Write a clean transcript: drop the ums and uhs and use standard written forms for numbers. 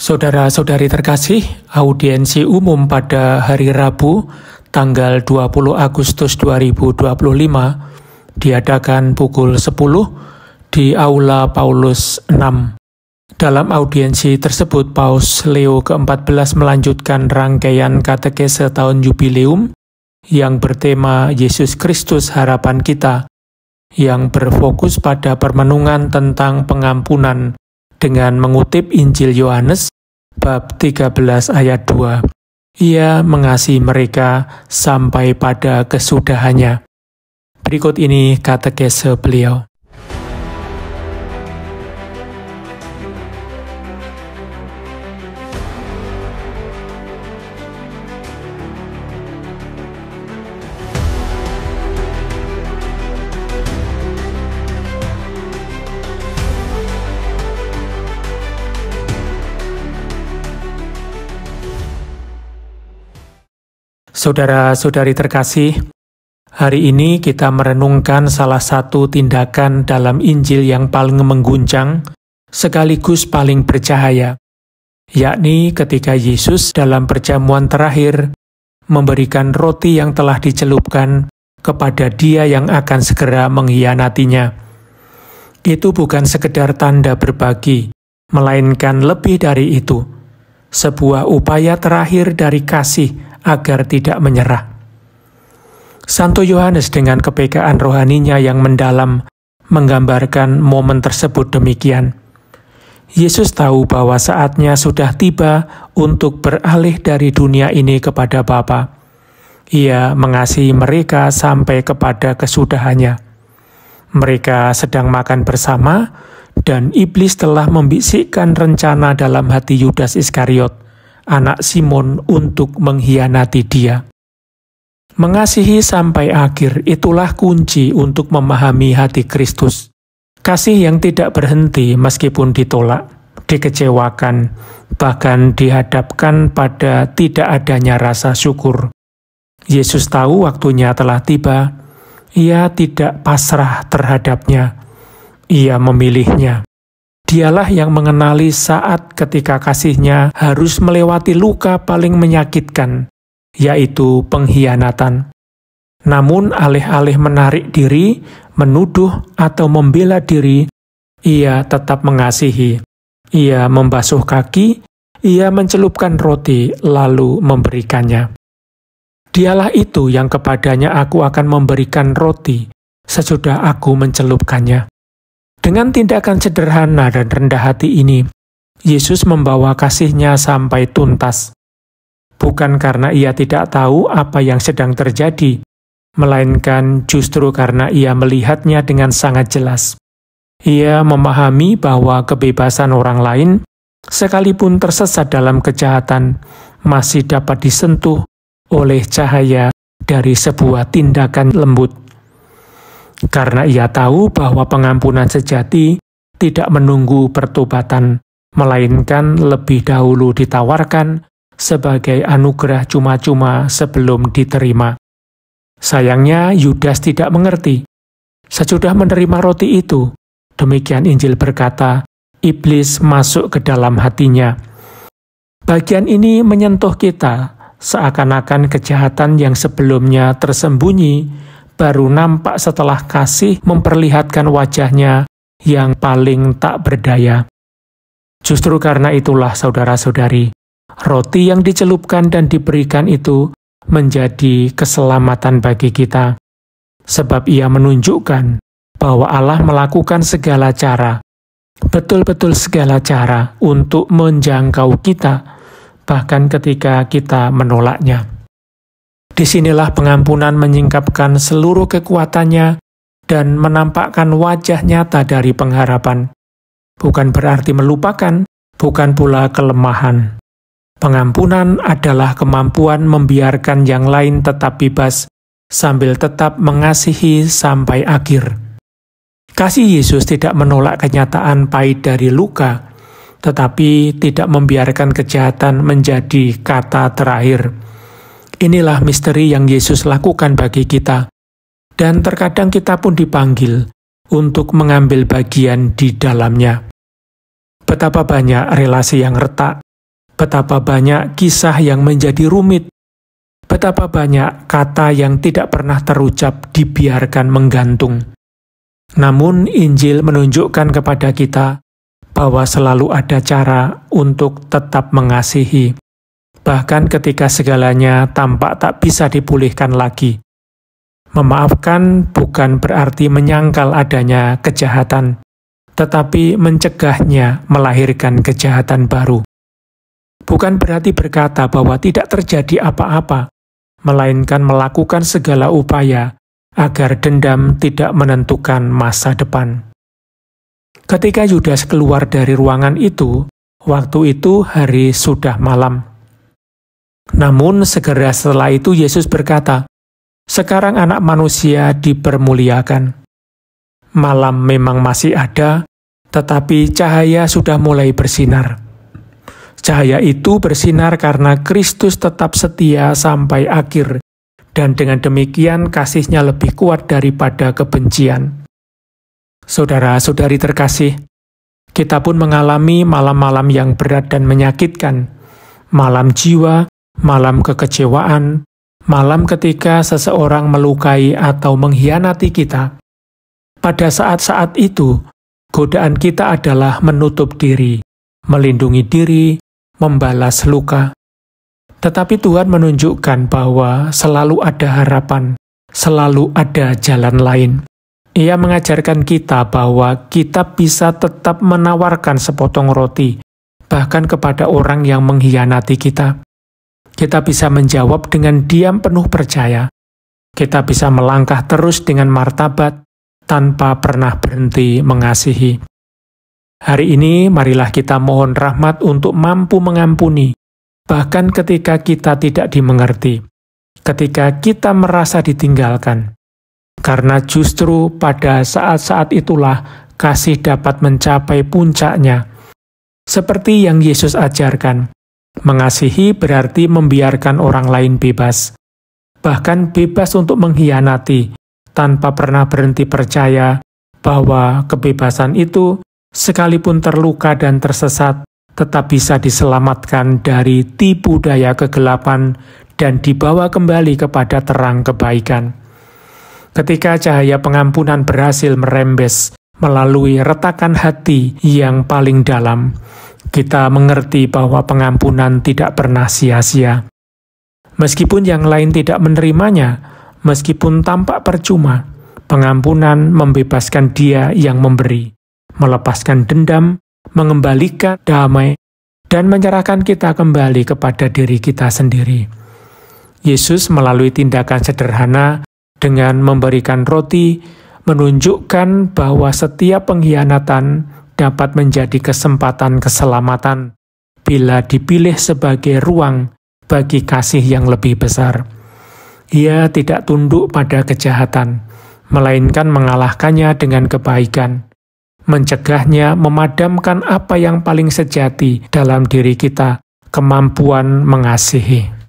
Saudara-saudari terkasih, audiensi umum pada hari Rabu, tanggal 20 Agustus 2025, diadakan pukul 10 di Aula Paulus VI. Dalam audiensi tersebut, Paus Leo ke-14 melanjutkan rangkaian katekese tahun jubileum yang bertema Yesus Kristus Harapan Kita, yang berfokus pada permenungan tentang pengampunan dengan mengutip Injil Yohanes bab 13 ayat 2. Ia mengasihi mereka sampai pada kesudahannya. Berikut ini katekese beliau. Saudara-saudari terkasih, hari ini kita merenungkan salah satu tindakan dalam Injil yang paling mengguncang sekaligus paling bercahaya, yakni ketika Yesus dalam perjamuan terakhir memberikan roti yang telah dicelupkan kepada Dia yang akan segera mengkhianatinya. Itu bukan sekedar tanda berbagi, melainkan lebih dari itu, sebuah upaya terakhir dari kasih agar tidak menyerah. Santo Yohanes dengan kepekaan rohaninya yang mendalam menggambarkan momen tersebut demikian. Yesus tahu bahwa saatnya sudah tiba untuk beralih dari dunia ini kepada Bapa. Ia mengasihi mereka sampai kepada kesudahannya. Mereka sedang makan bersama, dan iblis telah membisikkan rencana dalam hati Yudas Iskariot, anak Simon, untuk mengkhianati Dia. Mengasihi sampai akhir, itulah kunci untuk memahami hati Kristus. Kasih yang tidak berhenti meskipun ditolak, dikecewakan, bahkan dihadapkan pada tidak adanya rasa syukur. Yesus tahu waktunya telah tiba. Ia tidak pasrah terhadapnya. Ia memilihnya. Dialah yang mengenali saat ketika kasihnya harus melewati luka paling menyakitkan, yaitu pengkhianatan. Namun alih-alih menarik diri, menuduh atau membela diri, ia tetap mengasihi. Ia membasuh kaki, ia mencelupkan roti, lalu memberikannya. Dialah itu yang kepadanya aku akan memberikan roti, sesudah aku mencelupkannya. Dengan tindakan sederhana dan rendah hati ini, Yesus membawa kasih-Nya sampai tuntas. Bukan karena Ia tidak tahu apa yang sedang terjadi, melainkan justru karena Ia melihatnya dengan sangat jelas. Ia memahami bahwa kebebasan orang lain, sekalipun tersesat dalam kejahatan, masih dapat disentuh oleh cahaya dari sebuah tindakan lembut. Karena ia tahu bahwa pengampunan sejati tidak menunggu pertobatan, melainkan lebih dahulu ditawarkan sebagai anugerah cuma-cuma sebelum diterima. Sayangnya Yudas tidak mengerti. Sesudah menerima roti itu, demikian Injil berkata, iblis masuk ke dalam hatinya. Bagian ini menyentuh kita, seakan-akan kejahatan yang sebelumnya tersembunyi baru nampak setelah kasih memperlihatkan wajahnya yang paling tak berdaya. Justru karena itulah saudara-saudari, roti yang dicelupkan dan diberikan itu menjadi keselamatan bagi kita. Sebab ia menunjukkan bahwa Allah melakukan segala cara, betul-betul segala cara untuk menjangkau kita, bahkan ketika kita menolaknya. Disinilah pengampunan menyingkapkan seluruh kekuatannya dan menampakkan wajah nyata dari pengharapan. Bukan berarti melupakan, bukan pula kelemahan. Pengampunan adalah kemampuan membiarkan yang lain tetap bebas, sambil tetap mengasihi sampai akhir. Kasih Yesus tidak menolak kenyataan pahit dari luka, tetapi tidak membiarkan kejahatan menjadi kata terakhir. Inilah misteri yang Yesus lakukan bagi kita, dan terkadang kita pun dipanggil untuk mengambil bagian di dalamnya. Betapa banyak relasi yang retak, Betapa banyak kisah yang menjadi rumit, betapa banyak kata yang tidak pernah terucap dibiarkan menggantung. Namun Injil menunjukkan kepada kita bahwa selalu ada cara untuk tetap mengasihi, bahkan ketika segalanya tampak tak bisa dipulihkan lagi. Memaafkan bukan berarti menyangkal adanya kejahatan, tetapi mencegahnya melahirkan kejahatan baru. Bukan berarti berkata bahwa tidak terjadi apa-apa, melainkan melakukan segala upaya agar dendam tidak menentukan masa depan. Ketika Yudas keluar dari ruangan itu, waktu itu hari sudah malam. Namun segera setelah itu Yesus berkata, "Sekarang Anak Manusia dipermuliakan. Malam memang masih ada, tetapi cahaya sudah mulai bersinar. Cahaya itu bersinar karena Kristus tetap setia sampai akhir, dan dengan demikian kasih-Nya lebih kuat daripada kebencian." Saudara-saudari terkasih, kita pun mengalami malam-malam yang berat dan menyakitkan, malam jiwa, malam kekecewaan, malam ketika seseorang melukai atau mengkhianati kita. Pada saat-saat itu, godaan kita adalah menutup diri, melindungi diri, membalas luka. Tetapi Tuhan menunjukkan bahwa selalu ada harapan, selalu ada jalan lain. Ia mengajarkan kita bahwa kita bisa tetap menawarkan sepotong roti, bahkan kepada orang yang mengkhianati kita. Kita bisa menjawab dengan diam penuh percaya. Kita bisa melangkah terus dengan martabat, tanpa pernah berhenti mengasihi. Hari ini, marilah kita mohon rahmat untuk mampu mengampuni, bahkan ketika kita tidak dimengerti, ketika kita merasa ditinggalkan. Karena justru pada saat-saat itulah kasih dapat mencapai puncaknya. Seperti yang Yesus ajarkan, mengasihi berarti membiarkan orang lain bebas, bahkan bebas untuk mengkhianati, tanpa pernah berhenti percaya bahwa kebebasan itu, sekalipun terluka dan tersesat, tetap bisa diselamatkan dari tipu daya kegelapan dan dibawa kembali kepada terang kebaikan. Ketika cahaya pengampunan berhasil merembes melalui retakan hati yang paling dalam, kita mengerti bahwa pengampunan tidak pernah sia-sia. Meskipun yang lain tidak menerimanya, meskipun tampak percuma, pengampunan membebaskan Dia yang memberi, melepaskan dendam, mengembalikan damai, dan menyerahkan kita kembali kepada diri kita sendiri. Yesus melalui tindakan sederhana dengan memberikan roti, menunjukkan bahwa setiap pengkhianatan dapat menjadi kesempatan keselamatan bila dipilih sebagai ruang bagi kasih yang lebih besar. Ia tidak tunduk pada kejahatan, melainkan mengalahkannya dengan kebaikan, mencegahnya memadamkan apa yang paling sejati dalam diri kita, kemampuan mengasihi.